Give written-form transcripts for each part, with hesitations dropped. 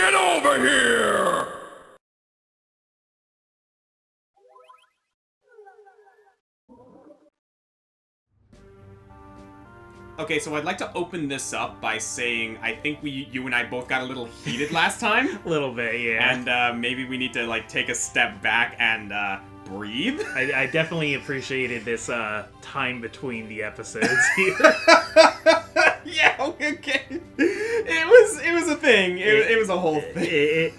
Get over here! Okay, so I'd like to open this up by saying I think you and I both got a little heated last time. A little bit, yeah. And maybe we need to take a step back and breathe. I definitely appreciated this time between the episodes here. Yeah, okay. It was a thing. It was a whole thing.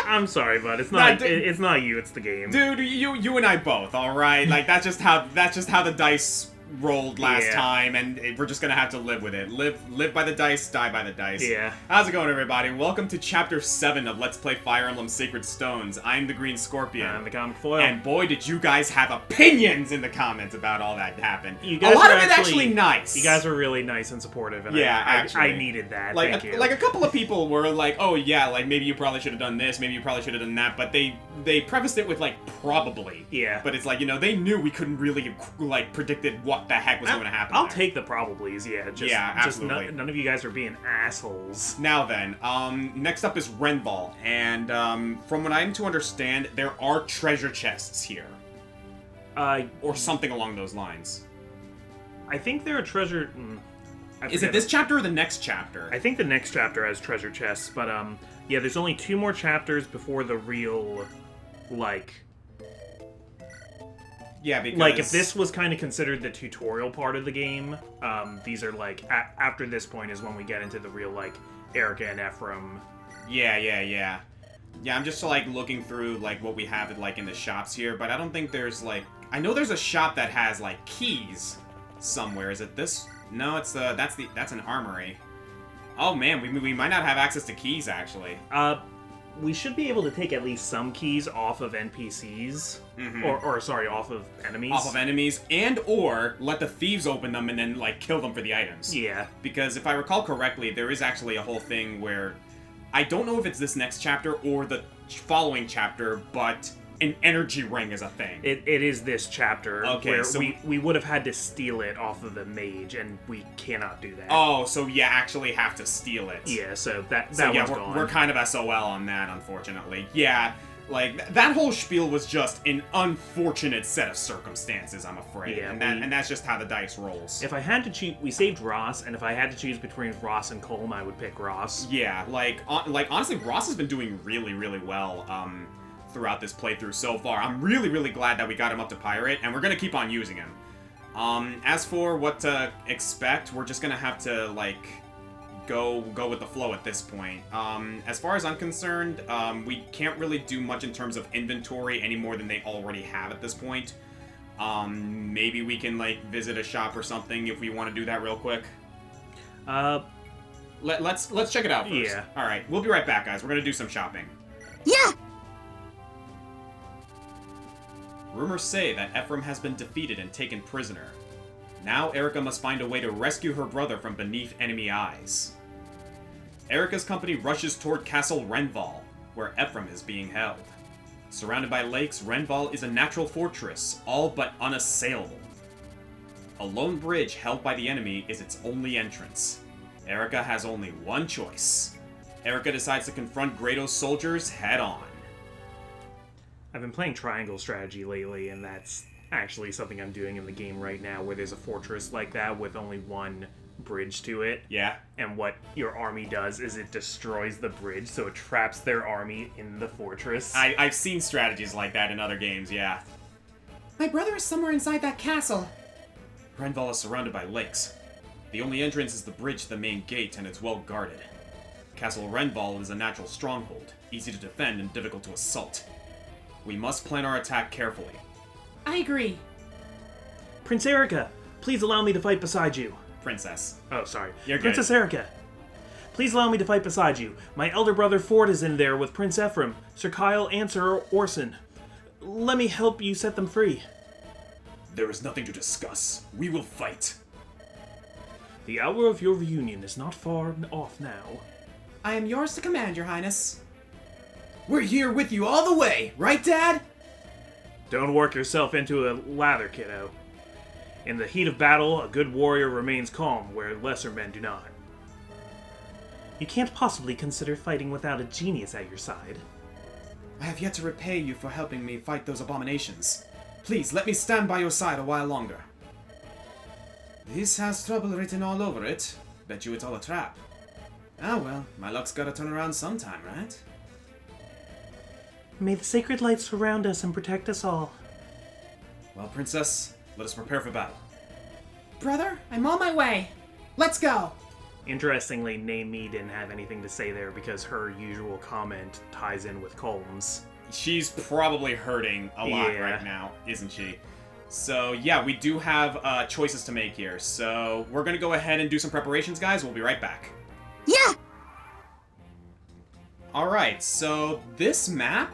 I'm sorry, bud. It's not. It's not you. It's the game. Dude, you and I both. All right. That's just how the dice rolled last time, and we're just gonna have to live with it. Live by the dice, die by the dice. Yeah. How's it going, everybody? Welcome to Chapter 7 of Let's Play Fire Emblem Sacred Stones. I'm the Green Scorpion. I'm the ComicFoil. And boy, did you guys have opinions in the comments about all that happened. You guys a lot of it actually nice. You guys were really nice and supportive, and I needed that. Thank you. Like a couple of people were like, oh yeah, maybe you probably should have done this, maybe you probably should have done that, but they prefaced it with probably. Yeah. But it's they knew we couldn't really predicted what the heck was going to happen. I'll take the probablys, yeah. Absolutely. None of you guys are being assholes. Now then, next up is Renval, and from what I'm to understand, there are treasure chests here. Or something along those lines. I think there are treasure... Is it this chapter or the next chapter? I think the next chapter has treasure chests, but yeah, there's only 2 more chapters before the real, Yeah, because... if this was kind of considered the tutorial part of the game, these are, after this point is when we get into the real, Erica and Ephraim. Yeah. Yeah, I'm just, looking through, what we have, in the shops here, but I don't think there's, I know there's a shop that has, keys somewhere. Is it this? No, it's, that's an armory. Oh, man, we might not have access to keys, actually. We should be able to take at least some keys off of NPCs, off of enemies. Off of enemies, or let the thieves open them and then, kill them for the items. Yeah. Because if I recall correctly, there is actually a whole thing where... I don't know if it's this next chapter or the following chapter, but an energy ring is a thing. It is this chapter, where so we would have had to steal it off of the mage, and we cannot do that. Oh, so you actually have to steal it. Yeah, so that one's gone. We're kind of SOL on that, unfortunately. Yeah, that whole spiel was just an unfortunate set of circumstances, I'm afraid. Yeah, and that's just how the dice rolls. If I had to choose, we saved Ross, and if I had to choose between Ross and Colm, I would pick Ross. Yeah, honestly, Ross has been doing really, really well, throughout this playthrough so far. I'm really, really glad that we got him up to Pirate, and we're gonna keep on using him. As for what to expect, we're just gonna have to, go with the flow at this point. As far as I'm concerned, we can't really do much in terms of inventory any more than they already have at this point. Maybe we can, visit a shop or something if we want to do that real quick. Let's check it out first. Yeah. Alright, we'll be right back, guys. We're gonna do some shopping. Yeah! Rumors say that Ephraim has been defeated and taken prisoner. Now Erica must find a way to rescue her brother from beneath enemy eyes. Erica's company rushes toward Castle Renval, where Ephraim is being held. Surrounded by lakes, Renval is a natural fortress, all but unassailable. A lone bridge held by the enemy is its only entrance. Erica has only one choice. Erica decides to confront Grado's soldiers head-on. I've been playing triangle strategy lately, and that's actually something I'm doing in the game right now, where there's a fortress like that with only one bridge to it. Yeah. And what your army does is it destroys the bridge, so it traps their army in the fortress. I've seen strategies like that in other games, yeah. My brother is somewhere inside that castle. Renval is surrounded by lakes. The only entrance is the bridge to the main gate, and it's well guarded. Castle Renval is a natural stronghold, easy to defend and difficult to assault. We must plan our attack carefully. I agree. Prince Erica, please allow me to fight beside you. Princess. Oh, sorry. You're good. Princess Erica, please allow me to fight beside you. My elder brother Ford is in there with Prince Ephraim, Sir Kyle, and Sir Orson. Let me help you set them free. There is nothing to discuss. We will fight. The hour of your reunion is not far off now. I am yours to command, Your Highness. We're here with you all the way, right, Dad? Don't work yourself into a lather, kiddo. In the heat of battle, a good warrior remains calm where lesser men do not. You can't possibly consider fighting without a genius at your side. I have yet to repay you for helping me fight those abominations. Please, let me stand by your side a while longer. This has trouble written all over it. Bet you it's all a trap. Ah well, my luck's gotta turn around sometime, right? May the sacred light surround us and protect us all. Well, Princess, let us prepare for battle. Brother, I'm on my way. Let's go. Interestingly, Naomi didn't have anything to say there because her usual comment ties in with Colm's. She's probably hurting a lot right now, isn't she? So, yeah, we do have choices to make here. So, we're going to go ahead and do some preparations, guys. We'll be right back. Yeah. Alright, so this map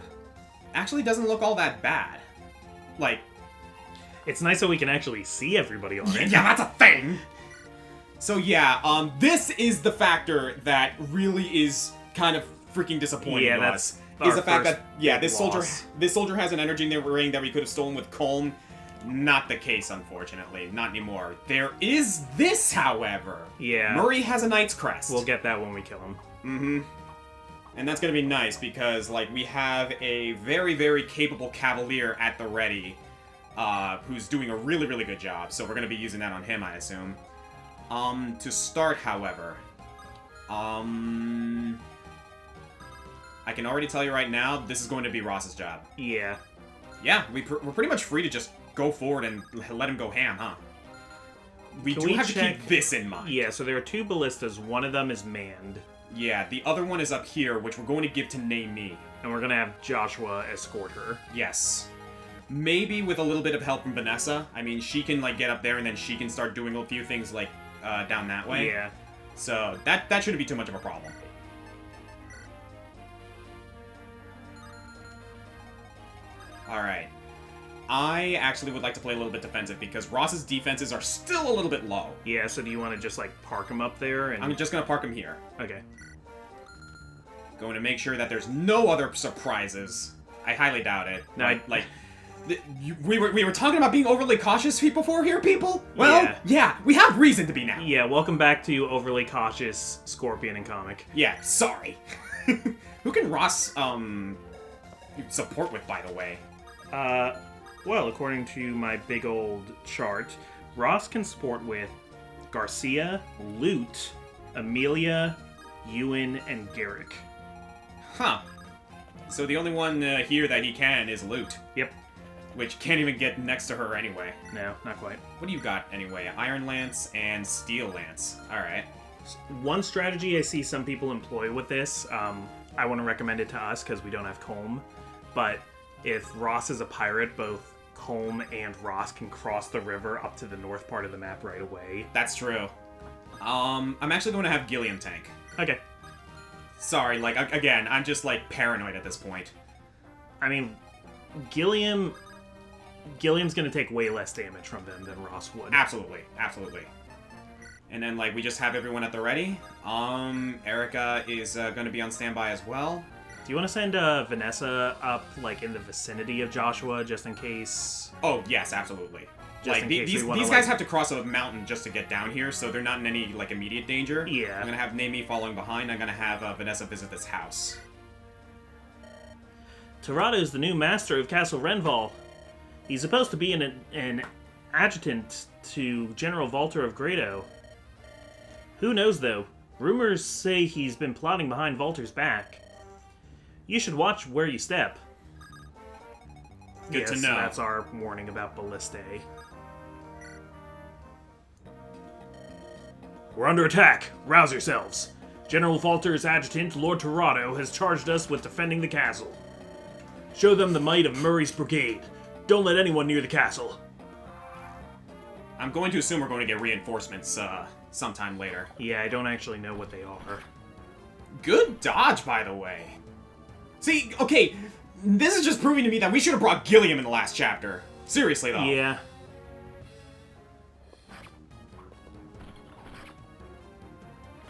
actually doesn't look all that bad. Like... It's nice that we can actually see everybody on it. Yeah, that's a thing! So yeah, this is the factor that really is kind of freaking disappointing to us. Is the fact that, this soldier has an energy in their ring that we could have stolen with Colm. Not the case, unfortunately. Not anymore. There is this, however. Yeah. Murray has a Knight's Crest. We'll get that when we kill him. Mm-hmm. And that's gonna be nice, because, like, we have a very, very capable Cavalier at the ready, who's doing a really, really good job. So we're gonna be using that on him, I assume. To start, however, I can already tell you right now, this is going to be Ross's job. Yeah. Yeah, we're pretty much free to just go forward and let him go ham, huh? We do have to keep this in mind. Yeah, so there are 2 ballistas. One of them is manned. Yeah, the other one is up here, which we're going to give to Naomi. And we're going to have Joshua escort her. Yes. Maybe with a little bit of help from Vanessa. I mean, she can, like, get up there and then she can start doing a few things, like, down that way. Yeah. So, that shouldn't be too much of a problem. Alright. I actually would like to play a little bit defensive because Ross's defenses are still a little bit low. Yeah, so do you want to just, like, park him up there? And... I'm just going to park him here. Okay. Going to make sure that there's no other surprises. I highly doubt it. No, we were talking about being overly cautious before here, people? Well, yeah, we have reason to be now. Yeah, welcome back to Overly Cautious Scorpion and Comic. Yeah, sorry. Who can Ross, support with, by the way? Well, according to my big old chart, Ross can support with Garcia, Lute, Amelia, Ewan, and Garrick. Huh. So the only one here that he can is Lute. Yep. Which can't even get next to her anyway. No, not quite. What do you got anyway? Iron Lance and Steel Lance. Alright. One strategy I see some people employ with this, I want to recommend it to us because we don't have Colm, but if Ross is a pirate, both Colm and Ross can cross the river up to the north part of the map right away. That's true. I'm actually going to have Gilliam tank. Okay. Sorry, like, again, I'm just, like, paranoid at this point. I mean, Gilliam's gonna take way less damage from them than Ross would. Absolutely, absolutely. And then, like, we just have everyone at the ready. Erica is gonna be on standby as well. Do you want to send Vanessa up, like, in the vicinity of Joshua, just in case? Oh, yes, absolutely. Just like, in case these guys have to cross a mountain just to get down here, so they're not in any, like, immediate danger. Yeah. I'm gonna have Naomi following behind. I'm gonna have Vanessa visit this house. Torado's the new master of Castle Renval. He's supposed to be an adjutant to General Walter of Grado. Who knows, though? Rumors say he's been plotting behind Walter's back. You should watch where you step. Good to know. That's our warning about Ballistae. We're under attack. Rouse yourselves. General Walter's adjutant, Lord Torado, has charged us with defending the castle. Show them the might of Murray's brigade. Don't let anyone near the castle. I'm going to assume we're going to get reinforcements sometime later. Yeah, I don't actually know what they are. Good dodge, by the way. See, okay, this is just proving to me that we should have brought Gilliam in the last chapter. Seriously, though. Yeah.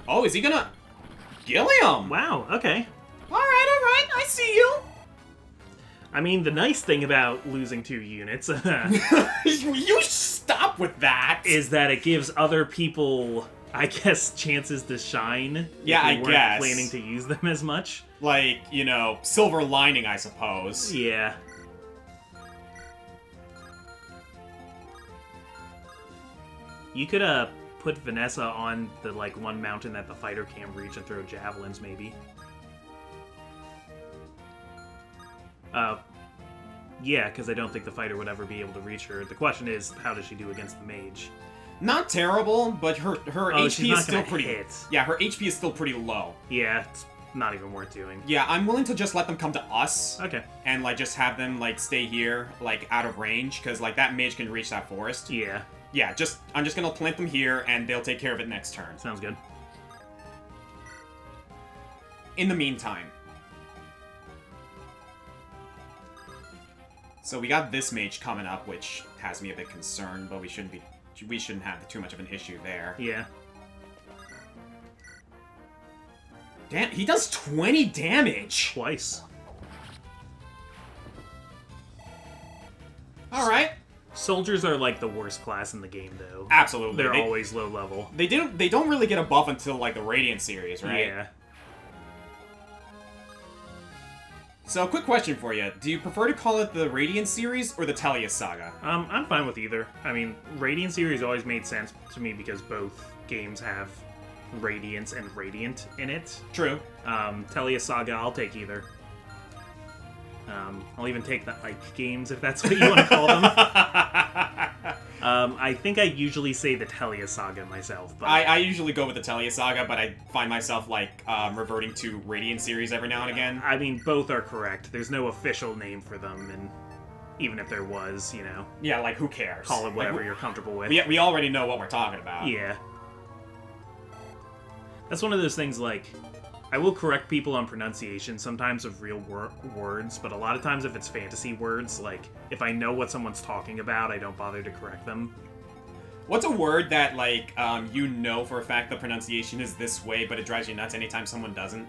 Oh, is he gonna... Gilliam! Wow, okay. Alright, I see you. I mean, the nice thing about losing 2 units You stop with that! is that it gives other people I guess, chances to shine. Yeah, if I we weren't guess. planning to use them as much. Like, you know, silver lining, I suppose. Yeah. You could, put Vanessa on the, like, one mountain that the fighter can't reach and throw javelins, maybe. Yeah, because I don't think the fighter would ever be able to reach her. The question is, how does she do against the mage? Not terrible, but her she's HP not is still gonna pretty... hit. Yeah, her HP is still pretty low. Yeah, it's not even worth doing. Yeah, I'm willing to just let them come to us. Okay. And, like, just have them, like, stay here, like, out of range, because, like, that mage can reach that forest. Yeah. Yeah, I'm just gonna plant them here, and they'll take care of it next turn. Sounds good. In the meantime... So we got this mage coming up, which has me a bit concerned, but we shouldn't have too much of an issue there. Yeah. Damn, he does 20 damage! Twice. Alright. Soldiers are, like, the worst class in the game, though. Absolutely. They're always low level. They don't really get a buff until, like, the Radiant series, right? Yeah. So, quick question for you. Do you prefer to call it the Radiant series or the Tellius saga? I'm fine with either. I mean, Radiant series always made sense to me because both games have Radiance and Radiant in it. True. Tellius Saga, I'll take either. I'll even take the Ike games if that's what you want to call them. I think I usually say the Tellius Saga myself, but I usually go with the Tellius saga, but I find myself, like, reverting to Radiant series every now and again. I mean, both are correct. There's no official name for them, and even if there was, you know, Yeah, like, who cares? call it whatever Like, you're comfortable with. we already know what we're talking about. Yeah. That's one of those things, like, I will correct people on pronunciation sometimes of real words, but a lot of times if it's fantasy words, like, if I know what someone's talking about, I don't bother to correct them. What's a word that, like, you know for a fact the pronunciation is this way, but it drives you nuts anytime someone doesn't?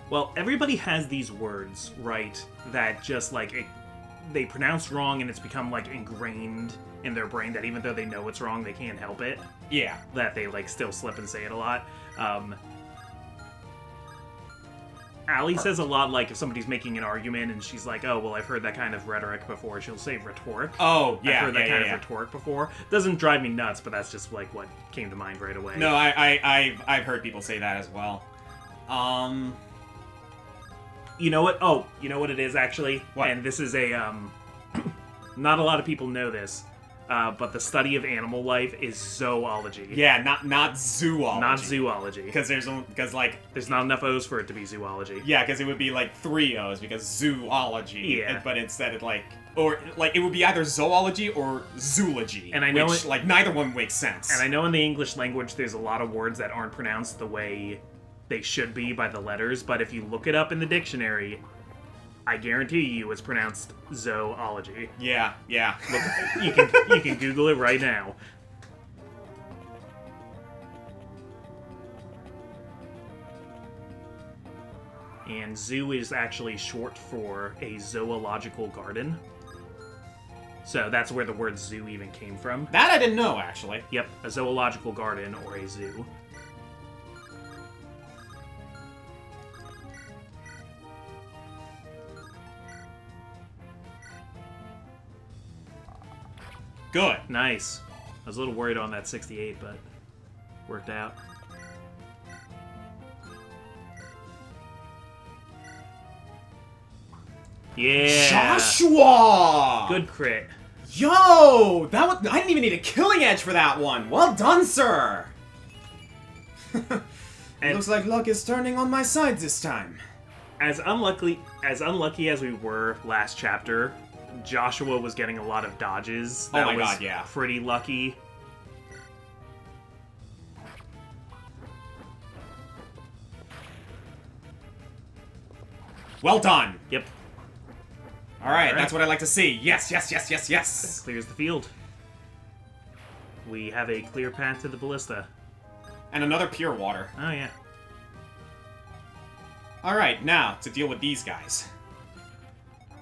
Well, everybody has these words, right, that just, like, they pronounce wrong and it's become, like, ingrained in their brain that even though they know it's wrong, they can't help it. Yeah. That they, like, still slip and say it a lot. Allie says a lot, like, if somebody's making an argument and she's like, oh, well, I've heard that kind of rhetoric before, she'll say rhetoric. Oh, yeah, I've heard that kind yeah. of rhetoric before. Doesn't drive me nuts, but that's just, like, what came to mind right away. No, I've heard people say that as well. You know what? Oh, you know what it is, actually? What? And this is a, not a lot of people know this, but the study of animal life is zoology. Yeah, not zoology. Not zoology. Because like... There's not enough O's for it to be zoology. Yeah, because it would be, like, 3 O's, because zoology. Yeah. But instead it, like... Or, like, it would be either zoology or zoology. And I know which, like, neither one makes sense. And I know in the English language there's a lot of words that aren't pronounced the way they should be by the letters, but if you look it up in the dictionary, I guarantee you it's pronounced zoology. Yeah. Look, you can Google it right now. And zoo is actually short for a zoological garden. So that's where the word zoo even came from. That I didn't know, actually. Yep, a zoological garden or a zoo. Good. Nice. I was a little worried on that 68, but worked out. Yeah. Joshua! Good crit. Yo! I didn't even need a killing edge for that one. Well done, sir! It looks like luck is turning on my side this time. As unlucky as we were last chapter, Joshua was getting a lot of dodges. That Oh my was god, yeah. pretty lucky. Well done. Yep. Alright, that's what I like to see. Yes. Clears the field. We have a clear path to the ballista. And another pure water. Oh, yeah. Alright, now, to deal with these guys.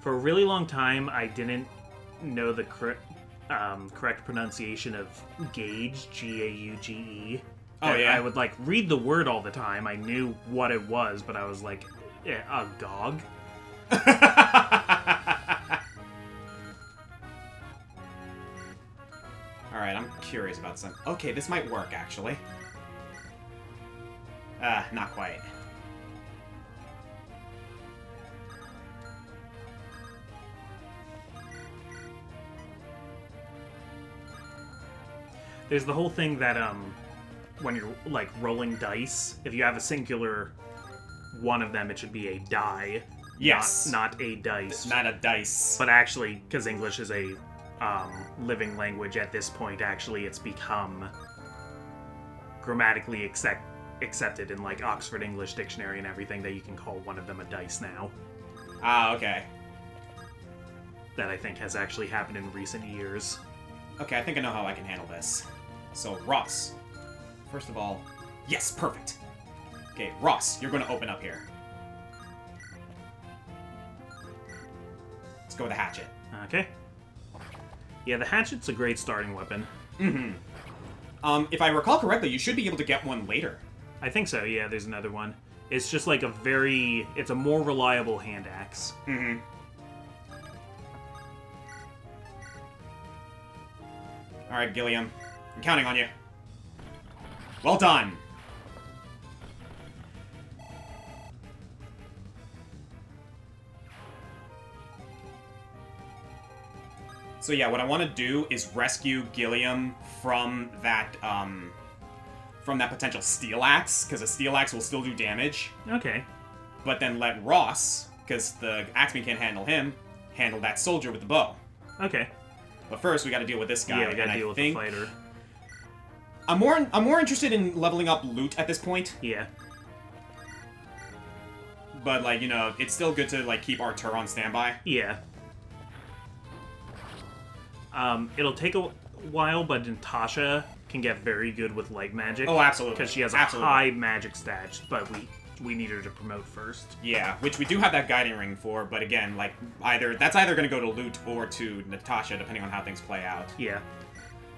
For a really long time, I didn't know the correct pronunciation of gauge, G-A-U-G-E. Oh, yeah? I would, like, read the word all the time. I knew what it was, but I was like, a gog? Alright, I'm curious about some... Okay, this might work, actually. Not quite. There's the whole thing that, when you're, like, rolling dice, if you have a singular one of them, it should be a die. Yes. Not a dice. Not a dice. But actually, because English is a living language at this point, actually, it's become grammatically accepted in, like, Oxford English Dictionary and everything that you can call one of them a dice now. Ah, okay. That I think has actually happened in recent years. Okay, I think I know how I can handle this. So, Ross. First of all... Yes, perfect! Okay, Ross, you're going to open up here. Let's go with the hatchet. Okay. Yeah, the hatchet's a great starting weapon. Mm-hmm. If I recall correctly, you should be able to get one later. I think so, yeah, there's another one. It's just like it's a more reliable hand axe. Mm-hmm. Alright, Gilliam. I'm counting on you. Well done! So yeah, what I want to do is rescue Gilliam from that potential steel axe, because a steel axe will still do damage. Okay. But then let Ross, because the axeman can't handle him, handle that soldier with the bow. Okay. But first, we got to deal with this guy. Yeah, we gotta deal with the fighter. I'm more interested in leveling up loot at this point. Yeah. But like, you know, it's still good to like keep Artur on standby. Yeah. It'll take a while, but Natasha can get very good with light magic. Oh, absolutely. Because she has a high magic stat, but we need her to promote first. Yeah, which we do have that guiding ring for, but again, like, that's either going to go to loot or to Natasha, depending on how things play out. Yeah.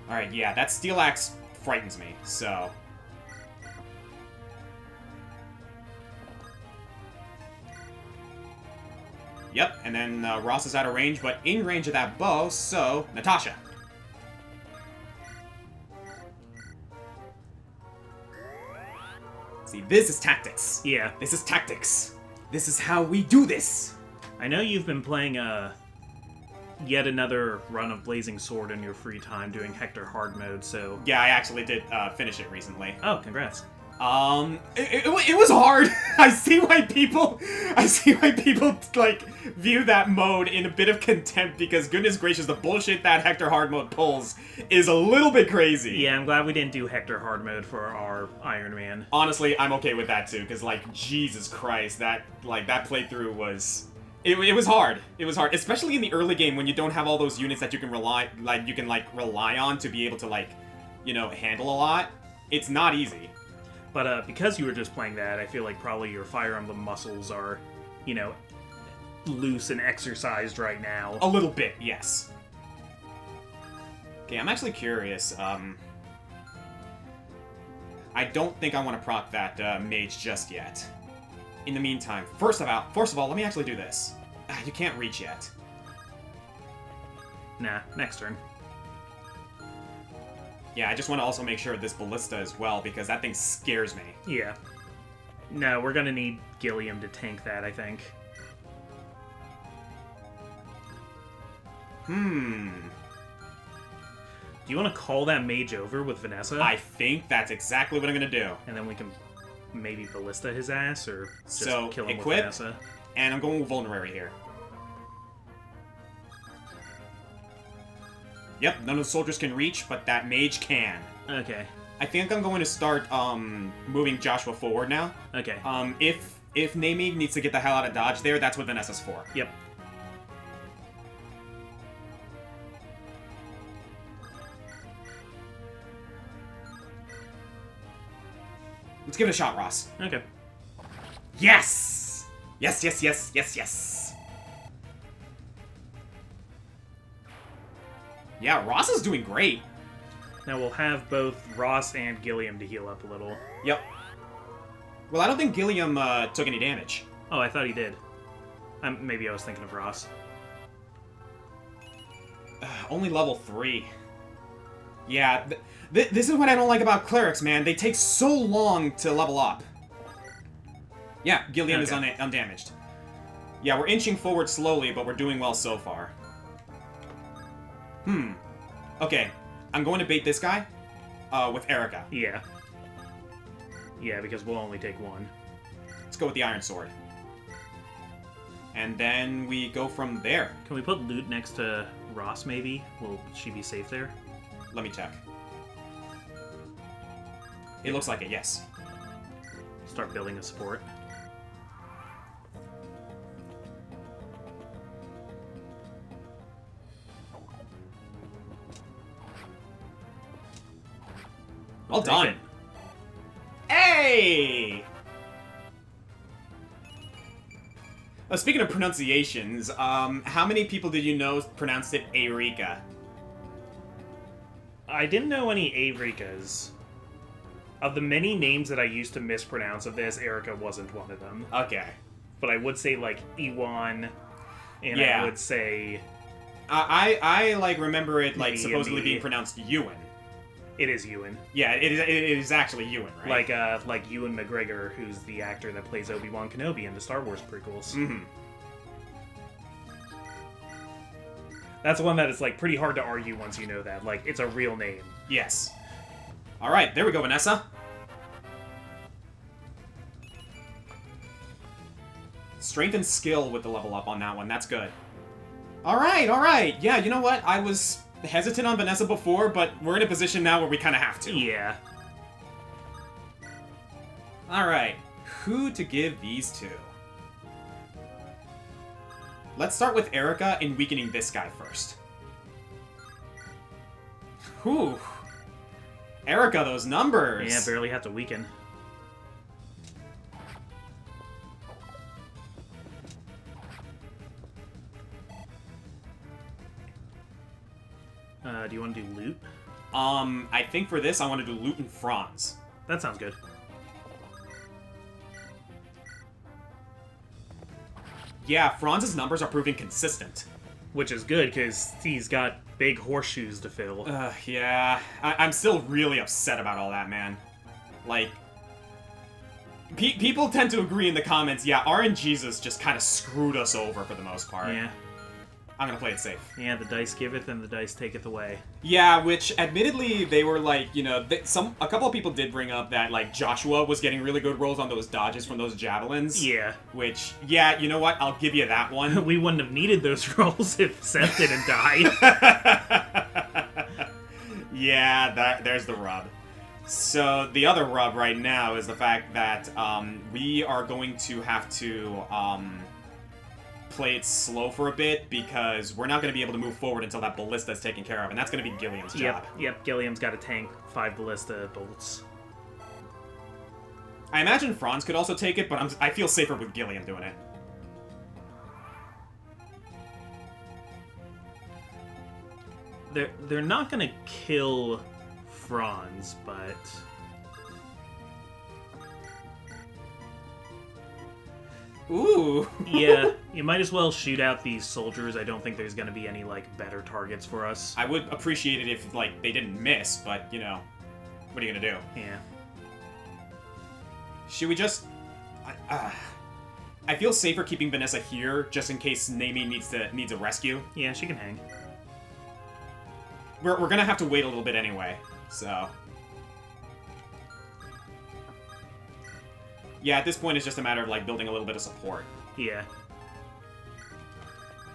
Alright, yeah, that steel axe frightens me, so... Yep, and then Ross is out of range, but in range of that bow, so... Natasha! See, this is tactics. Yeah. This is tactics. This is how we do this! I know you've been playing yet another run of Blazing Sword in your free time doing Hector hard mode, so... Yeah, I actually did finish it recently. Oh, congrats. It was hard. I see why people like view that mode in a bit of contempt because goodness gracious, the bullshit that Hector hard mode pulls is a little bit crazy. Yeah, I'm glad we didn't do Hector hard mode for our Iron Man. Honestly, I'm okay with that too, because like Jesus Christ, that playthrough was. It was hard. It was hard, especially in the early game when you don't have all those units that you can rely on to be able to like, you know, handle a lot. It's not easy. But because you were just playing that, I feel like probably your Fire Emblem muscles are, you know, loose and exercised right now. A little bit, yes. Okay, I'm actually curious. I don't think I want to proc that mage just yet. In the meantime, first of all, let me actually do this. You can't reach yet. Nah, next turn. Yeah, I just want to also make sure of this ballista as well, because that thing scares me. Yeah. No, we're gonna need Gilliam to tank that, I think. Do you want to call that mage over with Vanessa? I think that's exactly what I'm going to do. And then we can maybe ballista his ass, or just so, kill him equip, with Vanessa. And I'm going with vulnerary here. Yep, none of the soldiers can reach, but that mage can. Okay. I think I'm going to start moving Joshua forward now. Okay. If Namig needs to get the hell out of dodge there, that's what Vanessa's for. Yep. Let's give it a shot, Ross. Okay. Yes! Yes, yes, yes, yes, yes. Yeah, Ross is doing great. Now we'll have both Ross and Gilliam to heal up a little. Yep. Well, I don't think Gilliam took any damage. Oh, I thought he did. Maybe I was thinking of Ross. Only level 3. Yeah, this is what I don't like about clerics, man. They take so long to level up. Yeah, Gilliam is undamaged. Yeah, we're inching forward slowly, but we're doing well so far. Okay, I'm going to bait this guy with Erica. Yeah. Yeah, because we'll only take one. Let's go with the Iron Sword. And then we go from there. Can we put loot next to Ross, maybe? Will she be safe there? Let me check. It looks like it, yes. Start building a support. Well done. Hey! Speaking of pronunciations, how many people did you know pronounced it Eureka? I didn't know any Avrikas. Of the many names that I used to mispronounce of this, Erica wasn't one of them. Okay. But I would say, like, Iwan, and Yeah. I would say... I like, remember it, like, Maybe supposedly being pronounced Ewan. It is Ewan. Yeah, it is actually Ewan, right? Like Ewan McGregor, who's the actor that plays Obi-Wan Kenobi in the Star Wars prequels. Mm-hmm. That's one that is, like, pretty hard to argue once you know that. Like, it's a real name. Yes. Alright, there we go, Vanessa. Strength and skill with the level up on that one, that's good. Alright. Yeah, you know what? I was hesitant on Vanessa before, but we're in a position now where we kind of have to. Yeah. Alright, who to give these to? Let's start with Erica and weakening this guy first. Whew. Erica, those numbers! Yeah, barely have to weaken. Do you want to do loot? I think for this I want to do loot and Franz. That sounds good. Yeah, Franz's numbers are proving consistent. Which is good, because he's got big horseshoes to fill. Yeah. I'm still really upset about all that, man. Like, people tend to agree in the comments, yeah, RNGesus just kind of screwed us over for the most part. Yeah. I'm gonna play it safe. Yeah, the dice giveth and the dice taketh away. Yeah, which, admittedly, they were like, you know, a couple of people did bring up that, like, Joshua was getting really good rolls on those dodges from those javelins. Yeah. Which, yeah, you know what? I'll give you that one. We wouldn't have needed those rolls if Seth didn't die. Yeah, there's the rub. So, the other rub right now is the fact that we are going to have to play it slow for a bit, because we're not going to be able to move forward until that ballista is taken care of, and that's going to be Gilliam's job. Yep, Gilliam's got to tank 5 ballista bolts. I imagine Franz could also take it, but I feel safer with Gilliam doing it. They're not going to kill Franz, but... Ooh! Yeah, you might as well shoot out these soldiers. I don't think there's going to be any, like, better targets for us. I would appreciate it if, like, they didn't miss, but, you know, what are you going to do? Yeah. Should we just... I feel safer keeping Vanessa here, just in case Naomi needs a rescue. Yeah, she can hang. We're gonna have to wait a little bit anyway, so... Yeah, at this point it's just a matter of, like, building a little bit of support. Yeah.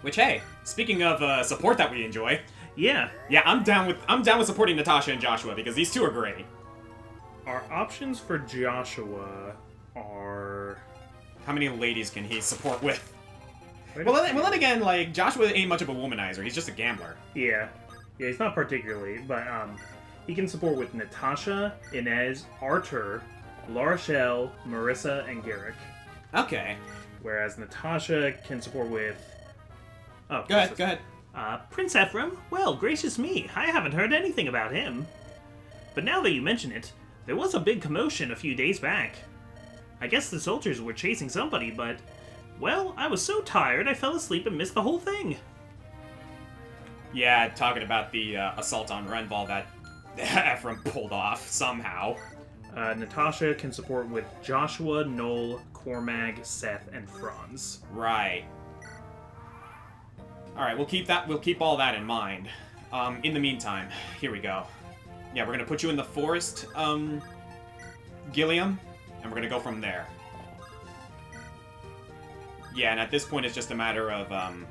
Which, hey, speaking of support that we enjoy... Yeah. Yeah, I'm down with supporting Natasha and Joshua, because these two are great. Our options for Joshua are... How many ladies can he support with? Well, then again, like, Joshua ain't much of a womanizer. He's just a gambler. Yeah. Yeah, he's not particularly, but he can support with Natasha, Inez, Artur, Larochelle, Marissa, and Garrick. Okay. Whereas Natasha can support with... Oh, Go ahead. Prince Ephraim? Well, gracious me, I haven't heard anything about him. But now that you mention it, there was a big commotion a few days back. I guess the soldiers were chasing somebody, but... Well, I was so tired I fell asleep and missed the whole thing. Yeah, talking about the assault on Renval that Ephraim pulled off somehow. Natasha can support with Joshua, Noel, Cormag, Seth, and Franz. Right. Alright, we'll keep all that in mind. In the meantime, here we go. Yeah, we're gonna put you in the forest, Gilliam, and we're gonna go from there. Yeah, and at this point it's just a matter of,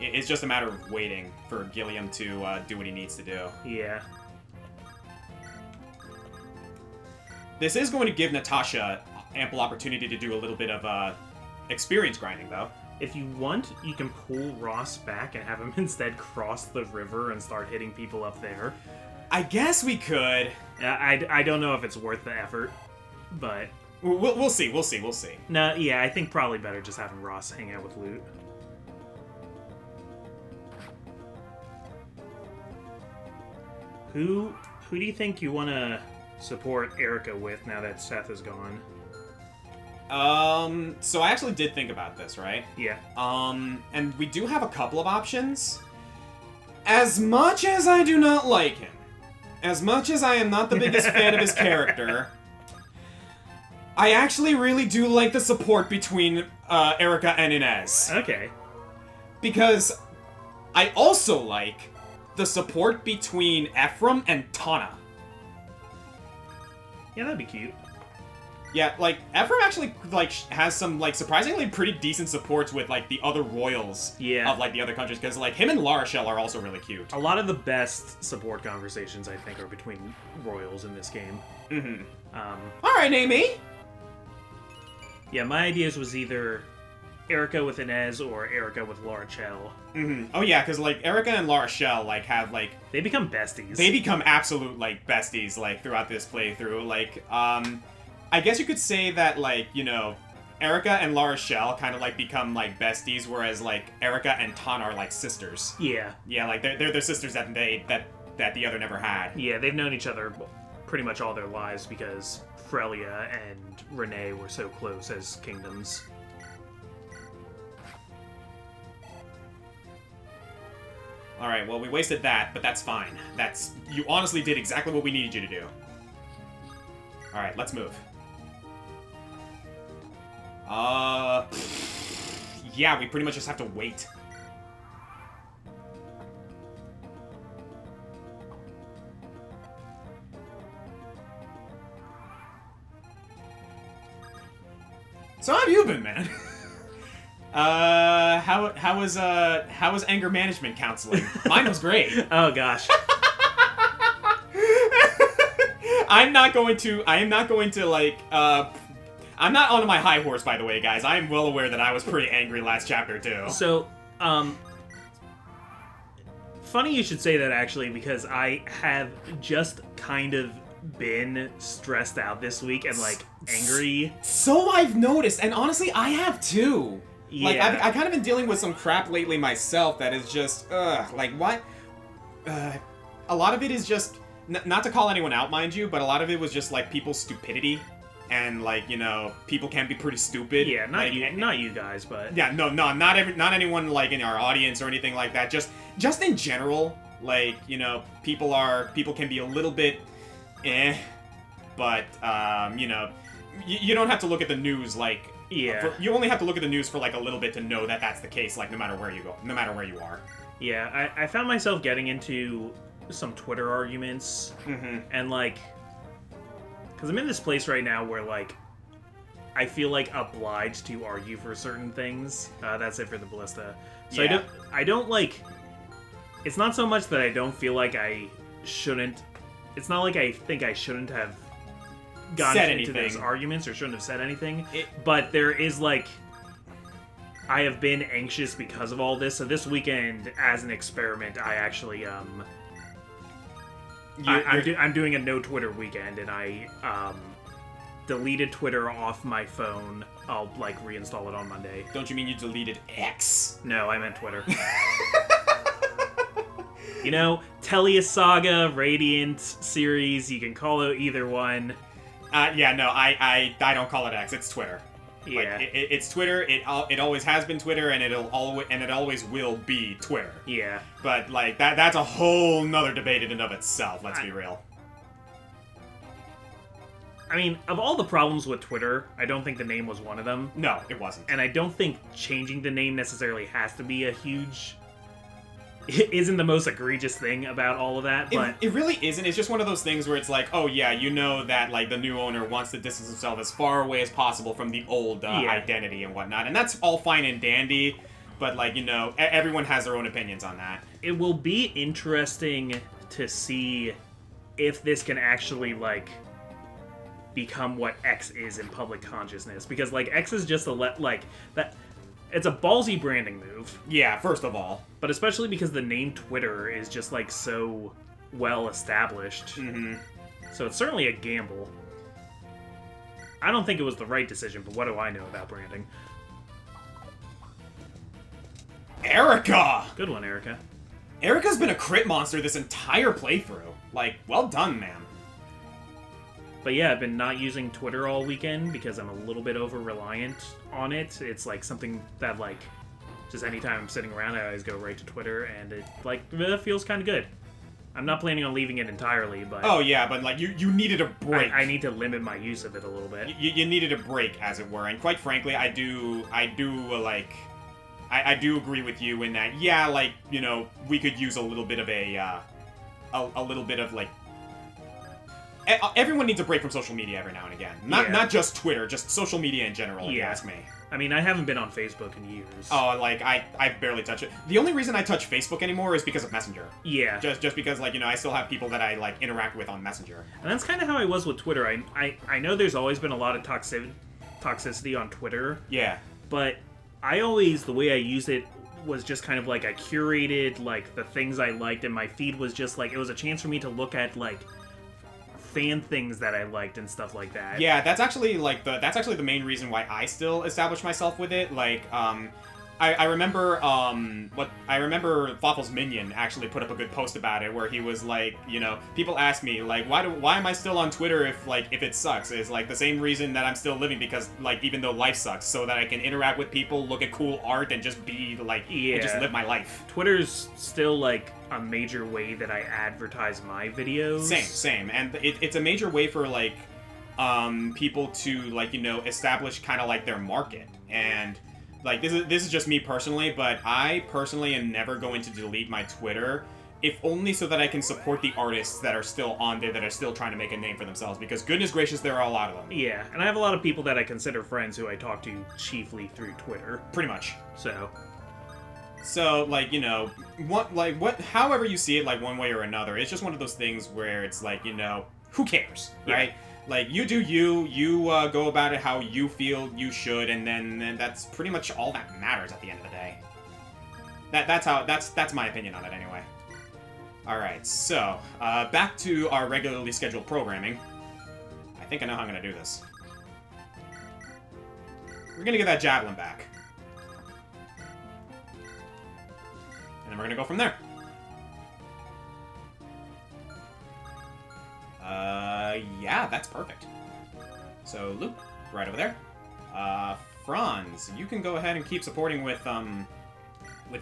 it's just a matter of waiting for Gilliam to, do what he needs to do. Yeah. This is going to give Natasha ample opportunity to do a little bit of, experience grinding, though. If you want, you can pull Ross back and have him instead cross the river and start hitting people up there. I guess we could. I don't know if it's worth the effort, but... We'll see. No, yeah, I think probably better just having Ross hang out with Loot. Who do you think you want to support Erica with now that Seth is gone? So I actually did think about this, right? Yeah. And we do have a couple of options. As much as I do not like him, as much as I am not the biggest fan of his character, I actually really do like the support between Erica and Inez. Okay. Because I also like the support between Ephraim and Tana. Yeah, that'd be cute. Yeah, like, Ephraim actually, like, has some, like, surprisingly pretty decent supports with, like, the other royals of, like, the other countries, because, like, him and La Rochelle are also really cute. A lot of the best support conversations, I think, are between royals in this game. Mm-hmm. Alright, Amy! Yeah, my ideas was either Erica with Inez or Erica with La Rochelle. Mm-hmm. Oh, yeah, because, like, Erica and La Rochelle, like, have, like... They become besties. They become absolute, like, besties, like, throughout this playthrough. Like, I guess you could say that, like, you know, Erica and La Rochelle kind of, like, become, like, besties, whereas, like, Erica and Tana are, like, sisters. Yeah. Yeah, like, they're the sisters that the other never had. Yeah, they've known each other pretty much all their lives because Frelia and Renee were so close as kingdoms. Alright, well, we wasted that, but that's fine. You honestly did exactly what we needed you to do. Alright, let's move. Yeah, we pretty much just have to wait. So how have you been, man? How was anger management counseling? Mine was great. Oh gosh. I am not going to like, I'm not on my high horse, by the way, guys. I am well aware that I was pretty angry last chapter, too. So, funny you should say that, actually, because I have just kind of been stressed out this week and, like, angry. So I've noticed, and honestly, I have, too. Yeah. Like, I've kind of been dealing with some crap lately myself that is just, like, what? A lot of it is just, not to call anyone out, mind you, but a lot of it was just, like, people's stupidity. And, like, you know, people can be pretty stupid. Yeah, not like, not you guys, but... Yeah, no, not anyone, like, in our audience or anything like that. Just in general, like, you know, people can be a little bit but, you know, you don't have to look at the news, like... Yeah. You only have to look at the news for, like, a little bit to know that that's the case, like, no matter where you go, no matter where you are. Yeah, I found myself getting into some Twitter arguments, and, like... Because I'm in this place right now where, like, I feel, like, obliged to argue for certain things. That's it for the ballista. So yeah. I don't, like... It's not so much that I don't feel like I shouldn't... It's not like I think I shouldn't have gotten into those arguments or shouldn't have said anything. But there is, like... I have been anxious because of all this. So this weekend, as an experiment, I actually, I'm doing a no Twitter weekend, and I deleted Twitter off my phone. I'll, like, reinstall it on Monday. Don't you mean you deleted X? No, I meant Twitter. You know, Tellius Saga, Radiant series, you can call it either one. Yeah, no, I don't call it X. It's Twitter. Yeah. Like, it's Twitter. It always has been Twitter, and it always will be Twitter. Yeah. But like that's a whole nother debate in and of itself. Let's be real. I mean, of all the problems with Twitter, I don't think the name was one of them. No, it wasn't. And I don't think changing the name necessarily has to be isn't the most egregious thing about all of that, but... It really isn't. It's just one of those things where it's like, oh yeah, you know that like the new owner wants to distance himself as far away as possible from the old identity and whatnot, and that's all fine and dandy, but like, you know, everyone has their own opinions on that. It will be interesting to see if this can actually, like, become what X is in public consciousness, because like X is just that. It's a ballsy branding move. Yeah, first of all. But especially because the name Twitter is just, like, so well established. Mm-hmm. So it's certainly a gamble. I don't think it was the right decision, but what do I know about branding? Erica! Good one, Erica. Erica's been a crit monster this entire playthrough. Like, well done, man. But yeah, I've been not using Twitter all weekend because I'm a little bit over-reliant on it. It's like something that, like, just anytime I'm sitting around, I always go right to Twitter, and it, like, feels kind of good. I'm not planning on leaving it entirely, but... Oh, yeah, but, like, you needed a break. I need to limit my use of it a little bit. You needed a break, as it were, and quite frankly, I do agree with you in that, yeah, like, you know, we could use a little bit of like, everyone needs a break from social media every now and again. Not just Twitter, just social media in general, if you ask me. I mean, I haven't been on Facebook in years. Oh, like, I barely touch it. The only reason I touch Facebook anymore is because of Messenger. Yeah. Just because, like, you know, I still have people that I, like, interact with on Messenger. And that's kind of how I was with Twitter. I know there's always been a lot of toxicity on Twitter. Yeah. But the way I used it was just kind of like I curated, like, the things I liked, and my feed was just, like, it was a chance for me to look at, like, fan things that I liked and stuff like that. Yeah, that's actually the main reason why I still established myself with it. Like, I remember Fawful's Minion actually put up a good post about it where he was like, you know, people ask me like, why am I still on Twitter if it sucks? It's like the same reason that I'm still living, because like even though life sucks, so that I can interact with people, look at cool art, and just be like, and just live my life. Twitter's still like a major way that I advertise my videos. Same, and it's a major way for like people to, like, you know, establish kind of like their market. And like, this is just me personally, but I personally am never going to delete my Twitter, if only so that I can support the artists that are still on there, that are still trying to make a name for themselves, because goodness gracious, there are a lot of them. Yeah, and I have a lot of people that I consider friends who I talk to chiefly through Twitter. Pretty much. So, like, you know, however you see it, like, one way or another, it's just one of those things where it's like, you know, who cares, right? Yeah. Like, you do you go about it how you feel you should, and then that's pretty much all that matters at the end of the day. That's my opinion on it anyway. Alright, so, back to our regularly scheduled programming. I think I know how I'm gonna do this. We're gonna get that javelin back. And then we're gonna go from there. Yeah, that's perfect. So, Luke, right over there. Franz, you can go ahead and keep supporting with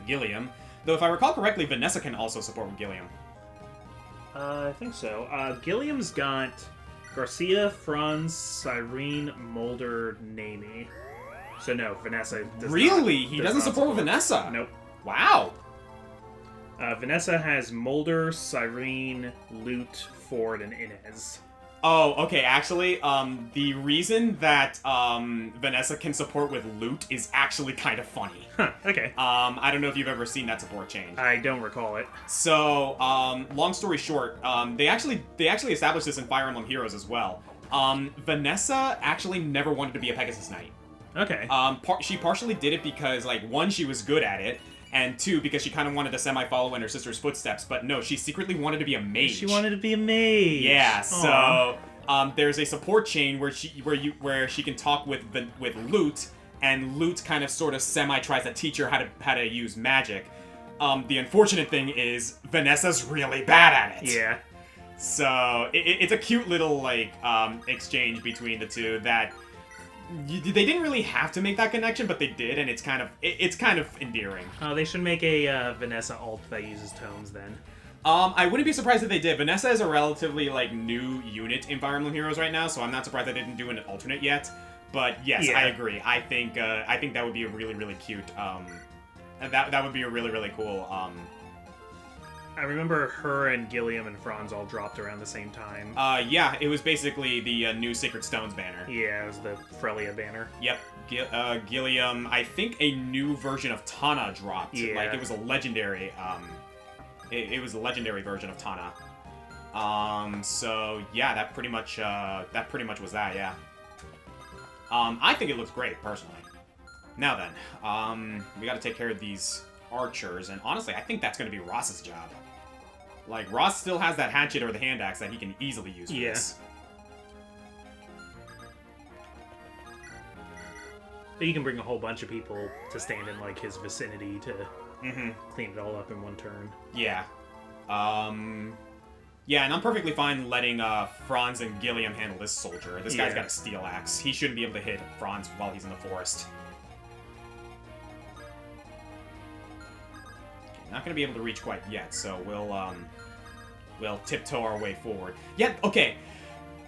Gilliam. Though, if I recall correctly, Vanessa can also support with Gilliam. I think so. Gilliam's got Garcia, Franz, Cyrene, Mulder, Namie. So no, Vanessa does Really? not, He doesn't support with Vanessa? Nope. Wow. Vanessa has Mulder, Cyrene, Lute, Ford, and Inez. Oh, okay, actually, the reason that, Vanessa can support with Lute is actually kind of funny. Huh, okay. I don't know if you've ever seen that support change. I don't recall it. So, long story short, they actually established this in Fire Emblem Heroes as well. Vanessa actually never wanted to be a Pegasus Knight. Okay. She partially did it because, like, one, she was good at it, and two, because she kind of wanted to semi-follow in her sister's footsteps, but no, she secretly wanted to be a mage. She wanted to be a mage. Yeah, Aww. so there's a support chain where she can talk with Lute, and Lute kind of sort of semi tries to teach her how to use magic. The unfortunate thing is Vanessa's really bad at it. Yeah. So it's a cute little like exchange between the two that they didn't really have to make that connection, but they did, and it's kind of endearing. Oh, they should make a Vanessa alt that uses tones then. I wouldn't be surprised if they did. Vanessa is a relatively like new unit in Fire Emblem Heroes right now, so I'm not surprised they didn't do an alternate yet. But yes, Yeah. I agree. I think that would be a really, really cute. That would be a really, really cool. I remember her and Gilliam and Franz all dropped around the same time. Yeah, it was basically the new Sacred Stones banner. Yeah, it was the Frelia banner. Yep, Gilliam. I think a new version of Tana dropped. Yeah. Like it was a legendary. It was a legendary version of Tana. So yeah, that pretty much was that. Yeah. I think it looks great personally. Now then, we got to take care of these archers, and honestly, I think that's going to be Ross's job. Like, Ross still has that hatchet or the hand axe that he can easily use for this. But you can bring a whole bunch of people to stand in, like, his vicinity to clean it all up in one turn. Yeah. Yeah, and I'm perfectly fine letting Franz and Gilliam handle this soldier. This guy's got a steel axe. He shouldn't be able to hit Franz while he's in the forest. Okay, not going to be able to reach quite yet, so we'll tiptoe our way forward. Yeah, okay.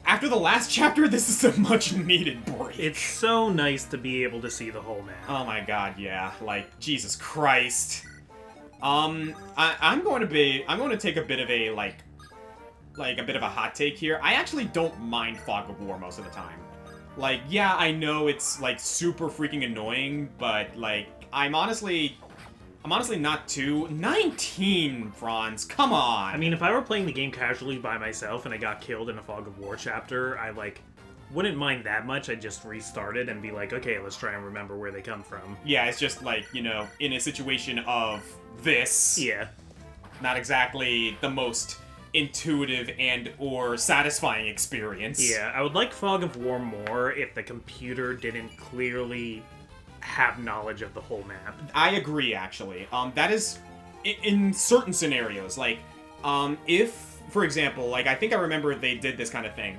After the last chapter, this is a much-needed break. It's so nice to be able to see the whole map. Oh my god, yeah. Like, Jesus Christ. I'm going to take a bit of a, like a bit of a hot take here. I actually don't mind Fog of War most of the time. Like, yeah, I know it's, like, super freaking annoying, but, like, I'm honestly not too... 19, Franz, come on! I mean, if I were playing the game casually by myself and I got killed in a Fog of War chapter, I, like, wouldn't mind that much. I'd just restart it and be like, okay, let's try and remember where they come from. Yeah, it's just, like, you know, in a situation of this... Yeah. Not exactly the most intuitive and or satisfying experience. Yeah, I would like Fog of War more if the computer didn't clearly have knowledge of the whole map. I agree, actually. That is, in certain scenarios, like, if, for example, like, I think I remember they did this kind of thing.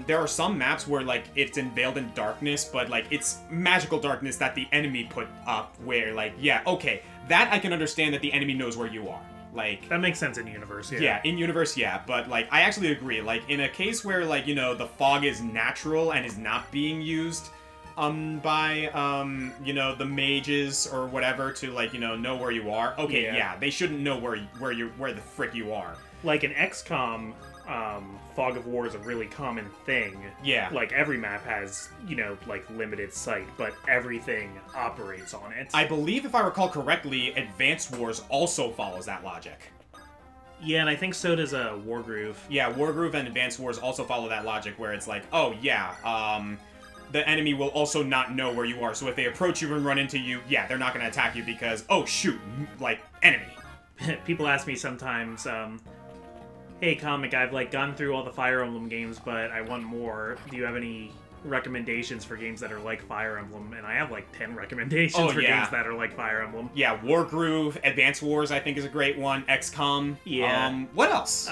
There are some maps where, like, it's veiled in darkness, but, like, it's magical darkness that the enemy put up where, like, yeah, okay, that I can understand that the enemy knows where you are. Like, that makes sense in universe, yeah. Yeah, in universe, yeah, but, like, I actually agree. Like, in a case where, like, you know, the fog is natural and is not being used, by, you know, the mages or whatever to, like, you know where you are. Okay, yeah, they shouldn't know where the frick you are. Like in XCOM, Fog of War is a really common thing. Yeah. Like, every map has, you know, like, limited sight, but everything operates on it. I believe, if I recall correctly, Advanced Wars also follows that logic. Yeah, and I think so does Wargroove. Yeah, Wargroove and Advanced Wars also follow that logic where it's like, oh, yeah, the enemy will also not know where you are, so if they approach you and run into you, yeah, they're not going to attack you because, oh, shoot, like, enemy. People ask me sometimes, hey, Comic, I've, like, gone through all the Fire Emblem games, but I want more. Do you have any recommendations for games that are like Fire Emblem? And I have, like, 10 recommendations for games that are like Fire Emblem. Yeah, Wargroove, Advanced Wars, I think, is a great one. XCOM. Yeah. What else?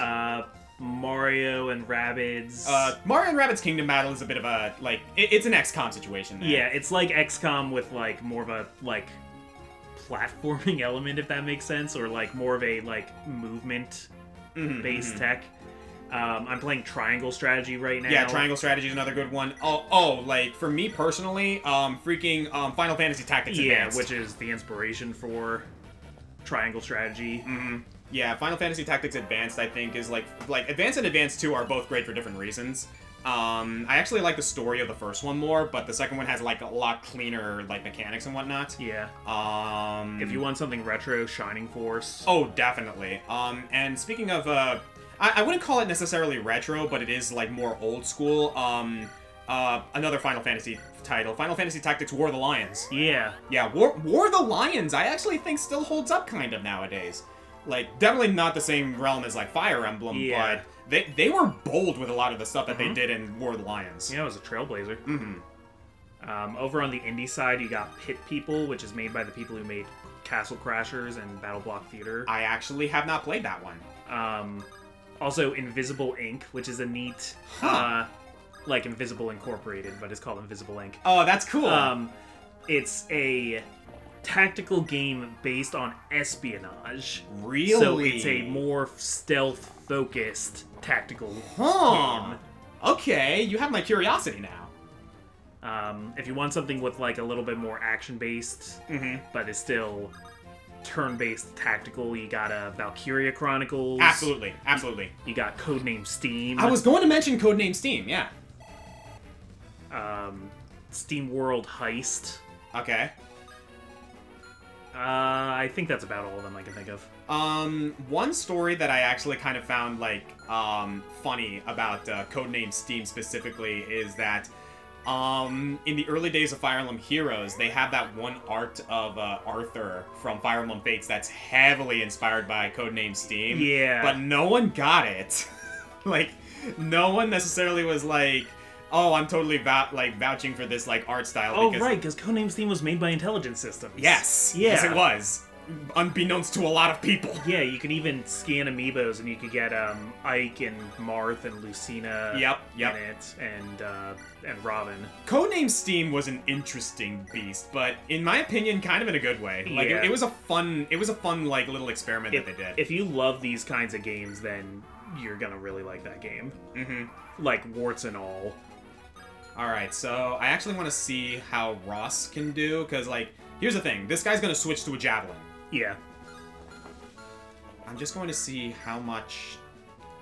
Mario and Rabbids. Mario and Rabbids Kingdom Battle is a bit of a, like, it's an XCOM situation there. Yeah, it's like XCOM with, like, more of a, like, platforming element, if that makes sense, or, like, more of a, like, movement-based tech. I'm playing Triangle Strategy right now. Yeah, Triangle Strategy is another good one. Oh, like, for me personally, freaking Final Fantasy Tactics Advanced. Yeah, which is the inspiration for Triangle Strategy. Yeah, Final Fantasy Tactics Advanced, I think, is, like, Advanced and Advanced 2 are both great for different reasons. I actually like the story of the first one more, but the second one has, like, a lot cleaner, like, mechanics and whatnot. Yeah. If you want something retro, Shining Force. Oh, definitely. And speaking of, I wouldn't call it necessarily retro, but it is, like, more old school. Another Final Fantasy title, Final Fantasy Tactics War of the Lions. Yeah. Yeah, War of the Lions, I actually think still holds up kind of nowadays. Like, definitely not the same realm as, like, Fire Emblem, but they were bold with a lot of the stuff that they did in War of the Lions. Yeah, it was a trailblazer. Over on the indie side, you got Pit People, which is made by the people who made Castle Crashers and Battle Block Theater. I actually have not played that one. Also, Invisible Ink, which is a neat, like Invisible Incorporated, but it's called Invisible Ink. Oh, that's cool. It's a tactical game based on espionage. Really? So it's a more stealth-focused tactical game. Okay, you have my curiosity now. If you want something with like a little bit more action-based, but is still turn-based tactical, you got Valkyria Chronicles. Absolutely. You got Codename Steam. I was going to mention Codename Steam, yeah. Steam World Heist. Okay. I think that's about all of them I can think of. One story that I actually kind of found, like, funny about Codename Steam specifically is that, in the early days of Fire Emblem Heroes, they have that one art of Arthur from Fire Emblem Fates that's heavily inspired by Codename Steam. Yeah. But no one got it. Like, no one necessarily was like, oh, I'm totally vouching for this, like, art style. Oh, right, because Codename Steam was made by Intelligent Systems. Yes. Yeah. Yes, it was. Unbeknownst to a lot of people. Yeah, you could even scan amiibos, and you could get Ike and Marth and Lucina in it, and Robin. Codename Steam was an interesting beast, but in my opinion, kind of in a good way. Like Yeah. it was a fun like little experiment that they did. If you love these kinds of games, then you're gonna really like that game. Like warts and all. All right, so I actually want to see how Ross can do, because like here's the thing: this guy's gonna switch to a javelin. Yeah. I'm just going to see how much.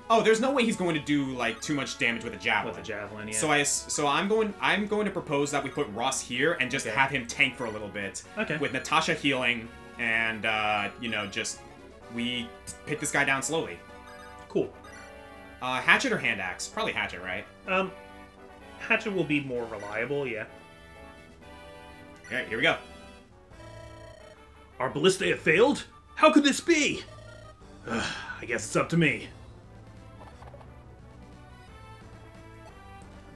Oh, there's no way he's going to do like too much damage with a javelin. With a javelin, yeah. So I'm going to propose that we put Ross here and just have him tank for a little bit. Okay. With Natasha healing and just we hit this guy down slowly. Cool. Hatchet or hand axe? Probably hatchet, right? Hatchet will be more reliable, yeah. Okay, here we go. Our ballista have failed? How could this be? I guess it's up to me.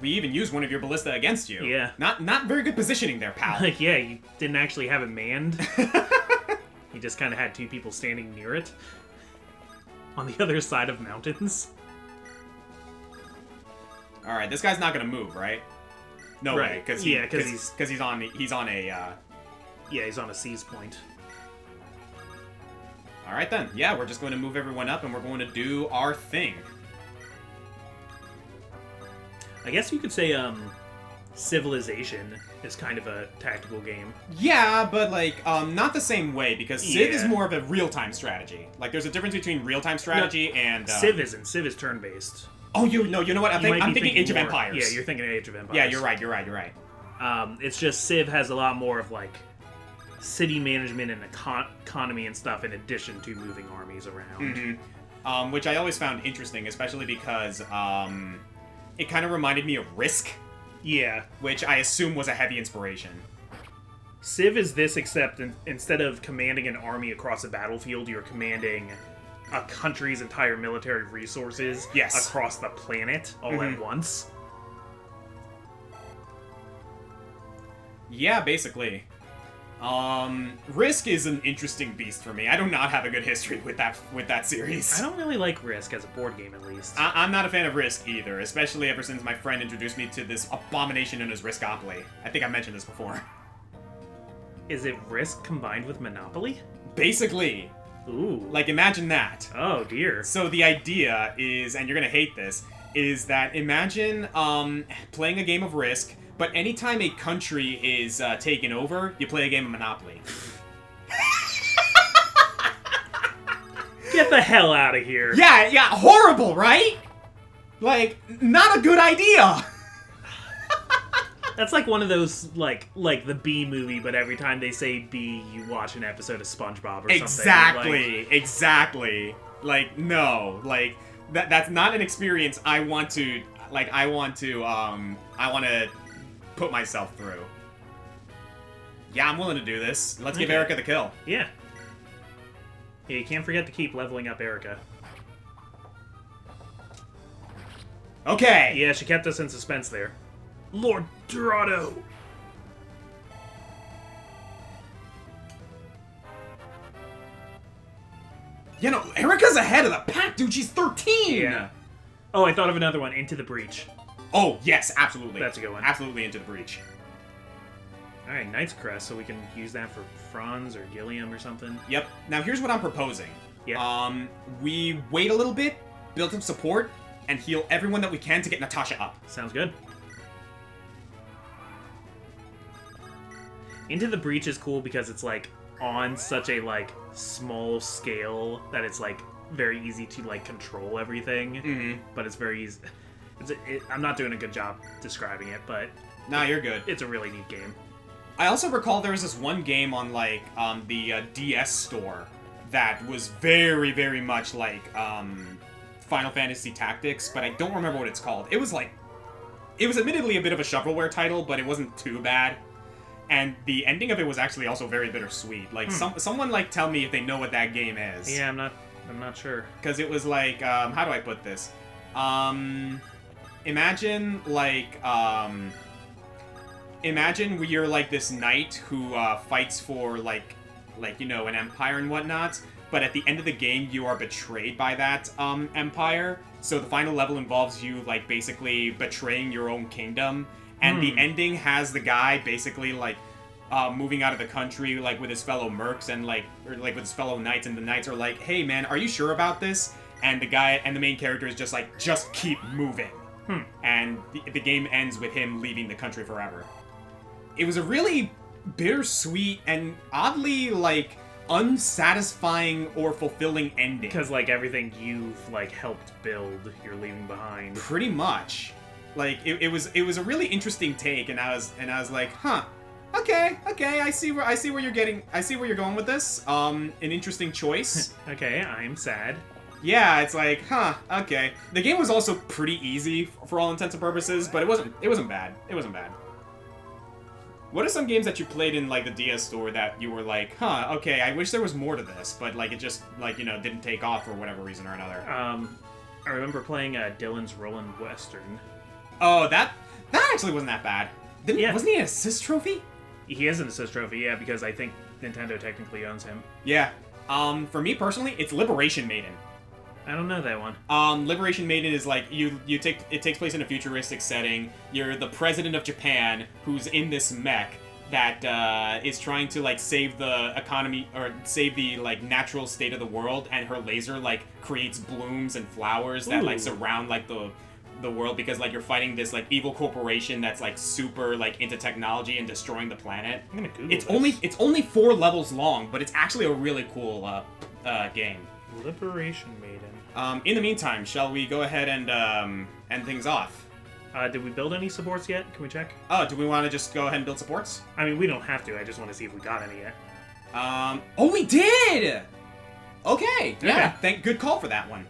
We even used one of your ballista against you. Yeah. Not very good positioning there, pal. Like, yeah, you didn't actually have it manned. You just kind of had two people standing near it. On the other side of mountains. Alright, this guy's not gonna move, right? No way, because he's on a he's on a seize point. Alright then. Yeah, we're just going to move everyone up and we're going to do our thing. I guess you could say, Civilization is kind of a tactical game. Yeah, but, like, not the same way, because Civ is Yeah. more of a real-time strategy. Like, there's a difference between real-time strategy and... Civ isn't. Civ is turn-based. Oh, you know what? I'm thinking Age of more- Empires. Yeah, you're thinking Age of Empires. Yeah, you're right. It's just Civ has a lot more of, like, city management and economy and stuff in addition to moving armies around. Which I always found interesting, especially because it kind of reminded me of Risk, Yeah. which I assume was a heavy inspiration. Civ is this, except instead of commanding an army across a battlefield, you're commanding a country's entire military resources across the planet all at once. Yeah, basically. Risk is an interesting beast for me. I do not have a good history with that series. I don't really like Risk as a board game, at least. I'm not a fan of Risk either, especially ever since my friend introduced me to this abomination known as Riskopoly. I think I mentioned this before. Is it Risk combined with Monopoly? Basically. Ooh. Like, imagine that. Oh, dear. So the idea is, and you're gonna hate this, is that imagine playing a game of Risk, but anytime a country is taken over, you play a game of Monopoly. Get the hell out of here. Yeah, horrible, right? Like, not a good idea. That's like one of those, like the Bee movie, but every time they say Bee, you watch an episode of SpongeBob or something. Exactly. Like, no. Like, that's not an experience I want to put myself through. Yeah, I'm willing to do this. Let's give Erica the kill. Yeah. Yeah, you can't forget to keep leveling up Erica. Okay. Yeah, she kept us in suspense there. Lord Dorado! You know, Erica's ahead of the pack, dude. She's 13! Yeah. Oh, I thought of another one. Into the Breach. Oh, yes, absolutely. That's a good one. Absolutely Into the Breach. Alright, Knight's Crest, so we can use that for Franz or Gilliam or something. Yep. Now, here's what I'm proposing. Yeah. We wait a little bit, build some support, and heal everyone that we can to get Natasha up. Sounds good. Into the Breach is cool because it's, like, on such a, like, small scale that it's, like, very easy to, like, control everything. Mm-hmm. But it's very easy. I'm not doing a good job describing it, but... Nah, you're good. It's a really neat game. I also recall there was this one game on, like, the DS store that was very, very much like, Final Fantasy Tactics, but I don't remember what it's called. It was, like... It was admittedly a bit of a shovelware title, but it wasn't too bad. And the ending of it was actually also very bittersweet. Like, someone, like, tell me if they know what that game is. Yeah, I'm not sure. Because it was like, how do I put this? Imagine, like, imagine you're, like, this knight who, fights for, like, you know, an empire and whatnot, but at the end of the game, you are betrayed by that, empire. So the final level involves you, like, basically betraying your own kingdom. And the ending has the guy basically, like, moving out of the country, like, with his fellow mercs and, like, or, like, with his fellow knights, and the knights are like, hey, man, are you sure about this? And the guy, and the main character is just like, just keep moving. And the game ends with him leaving the country forever. It was a really bittersweet and oddly, like, unsatisfying or fulfilling ending. Because, like, everything you've, like, helped build, you're leaving behind. Pretty much. Like, it was a really interesting take, and I was like, huh, okay, I see where you're going with this. An interesting choice. Okay, I'm sad. Yeah, it's like, huh, okay. The game was also pretty easy for all intents and purposes, but it wasn't bad. It wasn't bad. What are some games that you played in, like, the DS store that you were like, huh, okay, I wish there was more to this, but, like, it just, like, you know, didn't take off for whatever reason or another? I remember playing Dylan's Roland Western. Oh, that actually wasn't that bad. Yeah. Wasn't he an assist trophy? He is an assist trophy, yeah, because I think Nintendo technically owns him. Yeah. For me personally, it's Liberation Maiden. I don't know that one. Liberation Maiden is like, it takes place in a futuristic setting. You're the president of Japan who's in this mech that is trying to, like, save the economy, or save the, like, natural state of the world, and her laser, like, creates blooms and flowers that, like, surround, like, the world, because, like, you're fighting this, like, evil corporation that's, like, super, like, into technology and destroying the planet. I'm gonna Google It's only 4 levels long, but it's actually a really cool game. Liberation Maiden. In the meantime, shall we go ahead and end things off? Did we build any supports yet? Can we check? Oh, do we want to just go ahead and build supports? I mean, we don't have to. I just want to see if we got any yet. Oh, we did! Okay, yeah, good call for that one.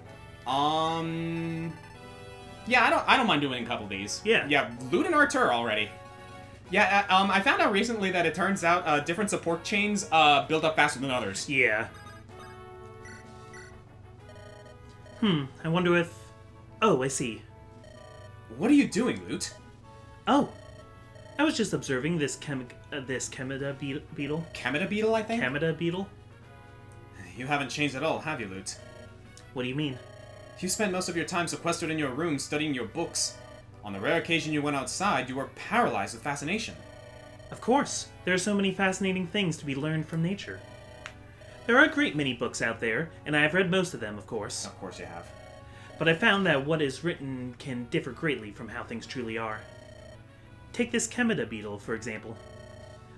Yeah, I don't mind doing a couple of these. Yeah, Loot and Artur already. Yeah, I found out recently that it turns out different support chains build up faster than others. Yeah. I wonder if... Oh, I see. What are you doing, Loot? Oh, I was just observing this Chemida beetle. Chemida beetle, I think? Chemida beetle? You haven't changed at all, have you, Loot? What do you mean? You spent most of your time sequestered in your room studying your books. On the rare occasion you went outside, you were paralyzed with fascination. Of course. There are so many fascinating things to be learned from nature. There are a great many books out there, and I have read most of them, of course. Of course you have. But I found that what is written can differ greatly from how things truly are. Take this Chemida beetle, for example.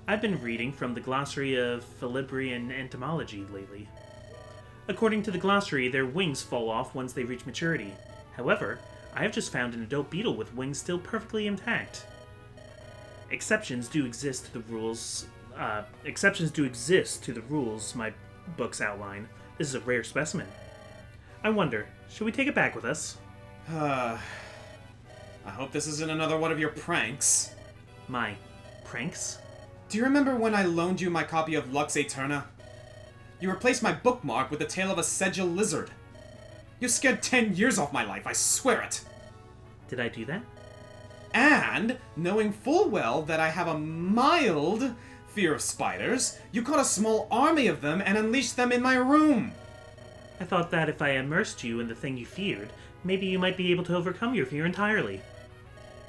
I've been reading from the glossary of Philibrian entomology lately. According to the glossary, their wings fall off once they reach maturity. However, I have just found an adult beetle with wings still perfectly intact. Exceptions do exist to the rules my books outline. This is a rare specimen. I wonder, should we take it back with us? I hope this isn't another one of your pranks. My pranks? Do you remember when I loaned you my copy of Lux Aeterna? You replaced my bookmark with the tale of a Segil lizard. You scared 10 years off my life, I swear it! Did I do that? And, knowing full well that I have a mild fear of spiders, you caught a small army of them and unleashed them in my room. I thought that if I immersed you in the thing you feared, maybe you might be able to overcome your fear entirely.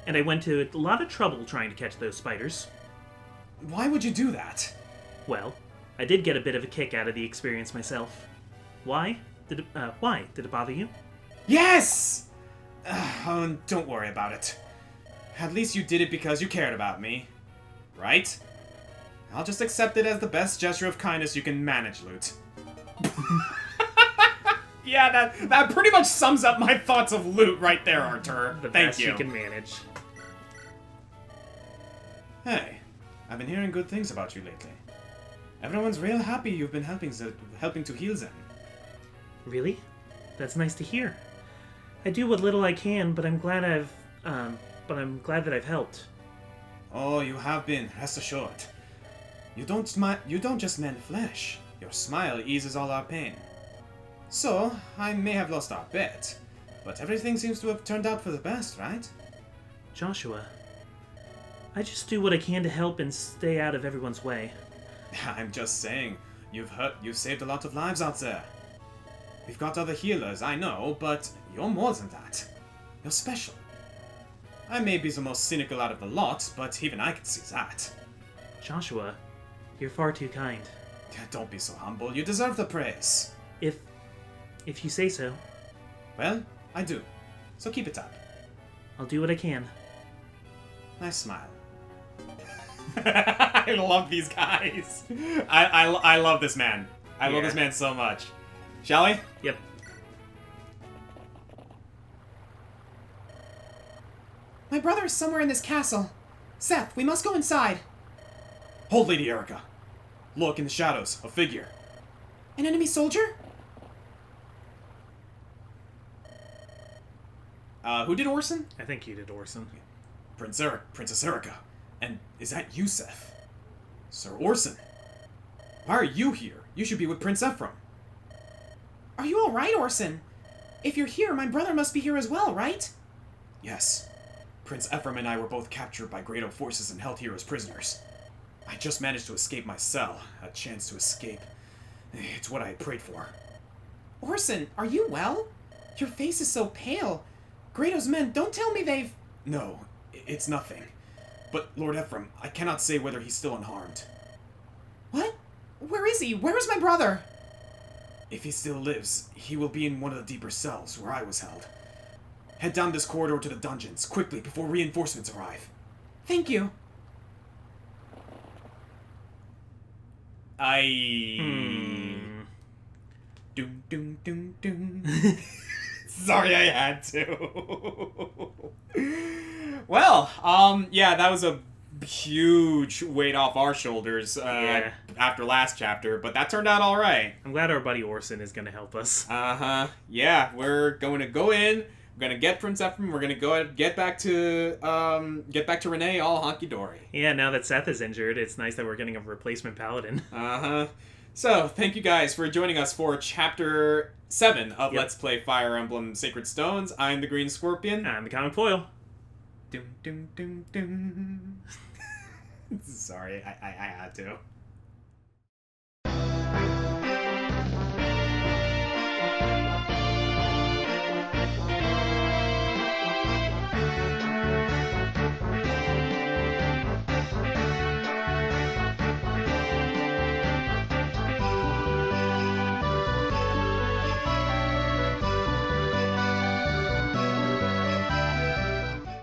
And I went to a lot of trouble trying to catch those spiders. Why would you do that? Well, I did get a bit of a kick out of the experience myself. Why? Did it bother you? Yes! Don't worry about it. At least you did it because you cared about me. Right? I'll just accept it as the best gesture of kindness you can manage, Lute. Yeah, that pretty much sums up my thoughts of Lute right there, Artur. The Thank best you. you can manage. Hey, I've been hearing good things about you lately. Everyone's real happy you've been helping to heal them. Really? That's nice to hear. I do what little I can, but I'm glad that I've helped. Oh, you have been, rest assured. You don't just mend flesh. Your smile eases all our pain. So, I may have lost our bet, but everything seems to have turned out for the best, right? Joshua, I just do what I can to help and stay out of everyone's way. I'm just saying, you've saved a lot of lives out there. We've got other healers, I know, but you're more than that. You're special. I may be the most cynical out of the lot, but even I can see that. Joshua, you're far too kind. Don't be so humble, you deserve the praise. If you say so. Well, I do. So keep it up. I'll do what I can. Nice smile. I love these guys. I love this man. I love this man so much. Shall we? Yep. My brother is somewhere in this castle. Seth, we must go inside. Hold, Lady Erica. Look, in the shadows, a figure. An enemy soldier? Who did Orson? I think you did, Orson. Princess Erica. And is that you, Seth? Sir Orson. Why are you here? You should be with Prince Ephraim. Are you alright, Orson? If you're here, my brother must be here as well, right? Yes. Prince Ephraim and I were both captured by Grado forces and held here as prisoners. I just managed to escape my cell. A chance to escape. It's what I had prayed for. Orson, are you well? Your face is so pale. Grado's men, don't tell me they've... No, it's nothing. But, Lord Ephraim, I cannot say whether he's still unharmed. What? Where is he? Where is my brother? If he still lives, he will be in one of the deeper cells where I was held. Head down this corridor to the dungeons, quickly, before reinforcements arrive. Thank you. Doom, doom, doom, doom. Sorry, I had to. Well, yeah, that was a huge weight off our shoulders after last chapter, but that turned out all right. I'm glad our buddy Orson is going to help us. Uh-huh. Yeah, we're going to go in. We're going to get Prince Ephraim. We're going to go ahead and get back to Renee all honky-dory. Yeah, now that Seth is injured, it's nice that we're getting a replacement paladin. Uh-huh. So, thank you guys for joining us for Chapter 7 of Let's Play Fire Emblem Sacred Stones. I'm the Green Scorpion. I'm the ComicFoil. Doom, doom, doom, doom. Sorry, I had to.